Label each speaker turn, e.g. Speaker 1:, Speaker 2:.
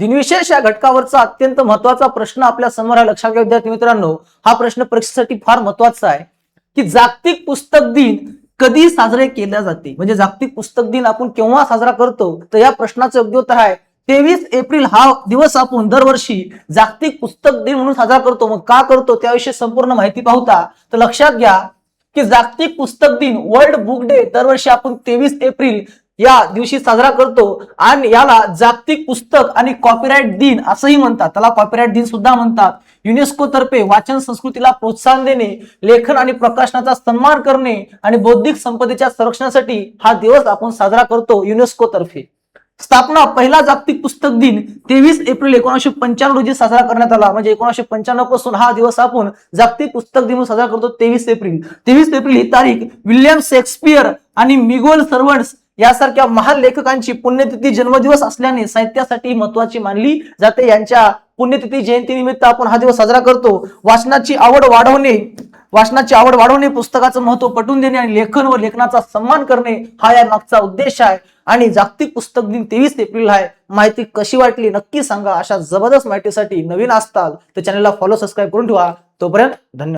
Speaker 1: दिनविशेष या घटकावरचा अत्यंत महत्वाचा प्रश्न आपल्या समोर आहे. लक्षात घ्या विद्यार्थी मित्रांनो, हा प्रश्न परीक्षेसाठी फार महत्वाचा आहे की जागतिक पुस्तक दिन कधी साजरे केले जाते. म्हणजे जागतिक पुस्तक दिन आपण केव्हा साजरा करतो, तर या प्रश्नाचं योग्य उत्तर आहे 23 एप्रिल हा दिवस आपण दरवर्षी जागतिक पुस्तक दिन म्हणून साजरा करतो. मग का करतो त्याविषयी संपूर्ण माहिती पाहूया. तर लक्षात घ्या की जागतिक पुस्तक दिन वर्ल्ड बुक डे दरवर्षी आपण 23 एप्रिल या दिवशी साजरा करतो आणि याला जागतिक पुस्तक आणि कॉपीराइट दिन असंही म्हणतात. त्याला कॉपीराइट दिन सुद्धा म्हणतात. युनेस्को तर्फे वाचन संस्कृतीला प्रोत्साहन देणे, लेखन आणि प्रकाशनाचा सन्मान करणे आणि बौद्धिक संपदेच्या संरक्षणासाठी हा दिवस आपण साजरा करतो युनेस्को तर्फे. स्थापना पहिला जागतिक पुस्तक दिन 23 एप्रिल 1995 रोजी साजरा करण्यात आला. म्हणजे 1995 पासून हा दिवस आपण जागतिक पुस्तक दिन साजरा करतो 23 एप्रिल. 23 एप्रिल ही तारीख विल्यम शेक्सपियर आणि मिगोल सर्वंट्स यासारख्या महान लेखकांची पुण्यतिथी जन्मदिवस असल्याने साहित्यासाठी महत्वाची मानली जाते. यांच्या पुण्यतिथी जयंती निमित्त आपण हा दिवस साजरा करतो. वाचनाची आवड वाढवणे, पुस्तकाचं महत्व पटवून देणे आणि लेखन व लेखनाचा सन्मान करणे हा या मागचा उद्देश आहे. आणि जागतिक पुस्तक दिन 23 एप्रिल आहे. माहिती कशी वाटली नक्की सांगा. अशा जबरदस्त माहितीसाठी नवीन असताल तर चॅनलला फॉलो सबस्क्राईब करून ठेवा. तोपर्यंत धन्यवाद.